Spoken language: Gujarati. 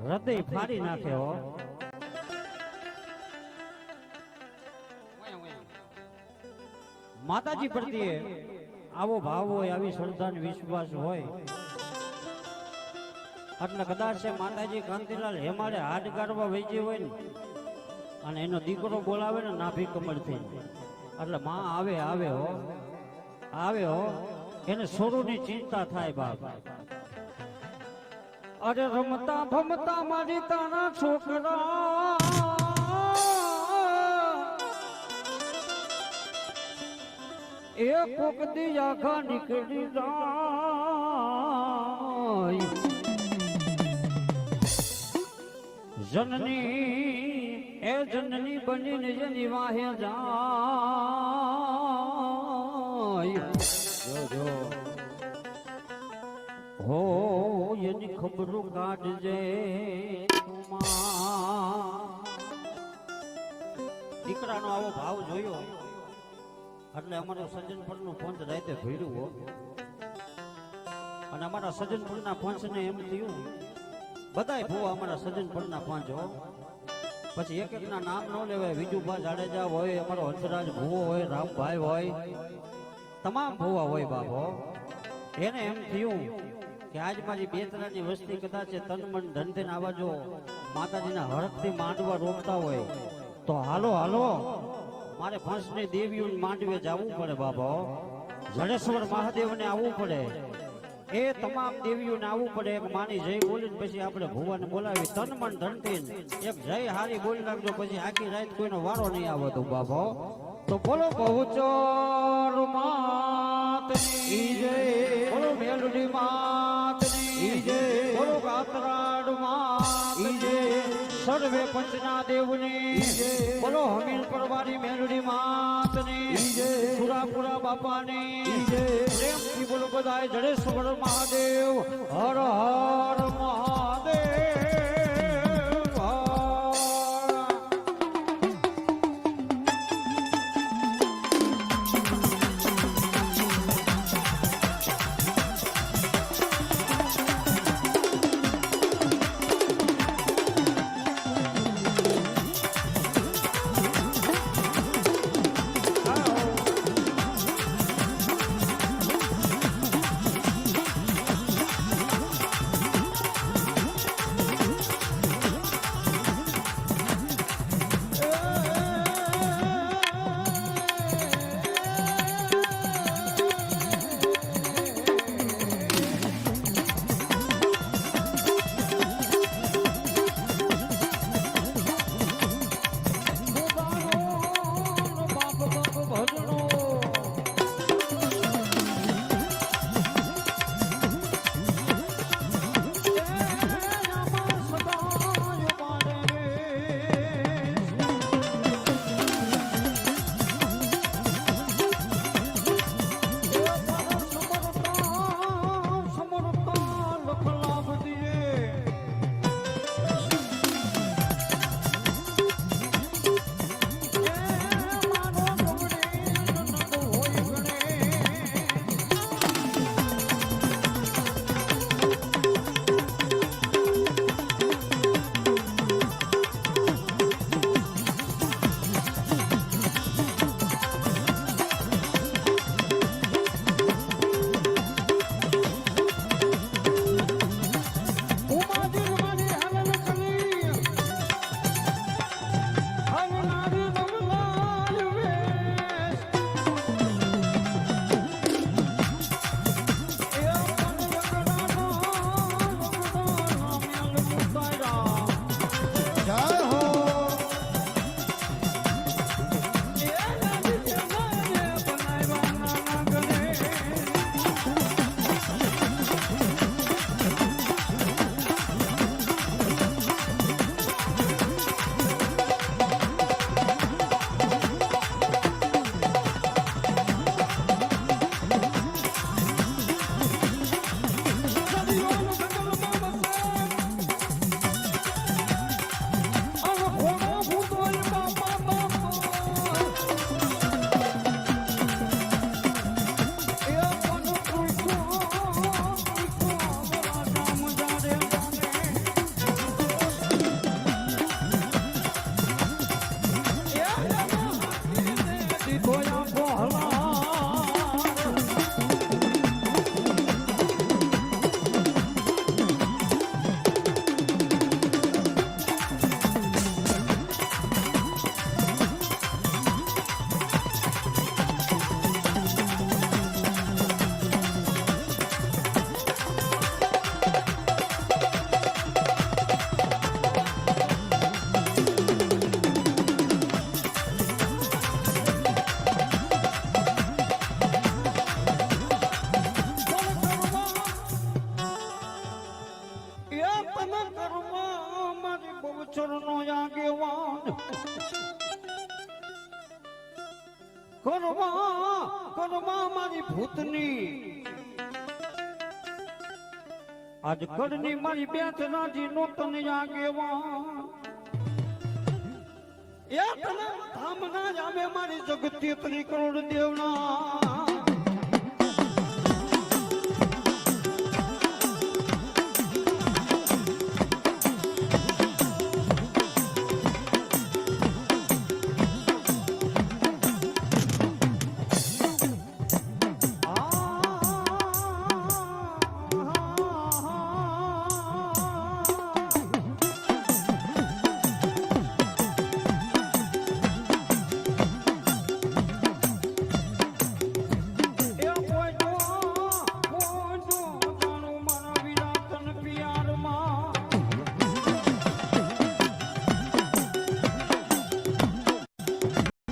હૃદય ફાડી નાખે હો. માતાજી પ્રત્યે આવો ભાવ હોય, આવી શ્રદ્ધા અને વિશ્વાસ હોય એટલે કદાચ માતાજી કાંતિલાલ હેમાળે હાડ કાઢવા વેચી હોય ને અને એનો દીકરો બોલાવે ને નાભી કમળથી એટલે માં આવે આવે હો, આવે હો. એને સોરુની ચિંતા થાય બાપ. અરે રમતા ભમતા મારી તારા છોકરા એ કોક દી આખા નીકળી જાય. જનની એ જનની બનીને જેની વાહે જાય જો હો એની ખબરો કાઢજે દીકરાનો આવો ભાવ જોયો એટલે અમારો સજ્જનપુરનું પંચ રાતે ભર્યું હો. અને અમારા સજ્જનપુરના પંચને એમ થયું બધાય ભૂવા અમારા સજ્જનપુરના પંચ હો. પછી એક એકના નામ ન લેવાય. વિજુભા જાડેજા હોય, અમારો હંસરાજ ભૂવો હોય, રામભાઈ હોય, તમામ ભૂવા હોય બાપો. એને એમ થયું કે આજ મારી બેતરાની વસ્તી કદાચ તન મન ધનથી આવા જો માતાજીના હરખથી માંડવા રોકતા હોય તો હાલો હાલો મારે પંચની દેવીઓ માંડવે જવું પડે બાબા. જડેશ્વર મહાદેવને આવવું પડે, એ તમામ દેવીઓને આવવું પડે. એક માની જય બોલીને પછી આપણે ભુવાને બોલાવી તન મન ધનથી એક જય હારી બોલી નાખજો, પછી આખી રાત કોઈનો વારો નહીં આવે તો બાબા. તો બોલો બહુચર માતની જય, બોલો મેલડી માતની જય, બોલો કાતરાડ માતની જય, સર્વે પંચના દેવની જય, બોલો હમીર પરવારી મેલડી માતની જય, સુરાપુરા બાપાની જય. પ્રેમથી બોલો બધાય જડેશ્વર મહાદેવ હર હર મહાદેવ. તને કરવા મારી બહુચરનો આગેવાન કરવા મારી ભૂતની આજ કડની મારી બેચ રાજી નો તને આગેવાન એ તને ધામના જામે મારી જગતી 3 કરોડ દેવના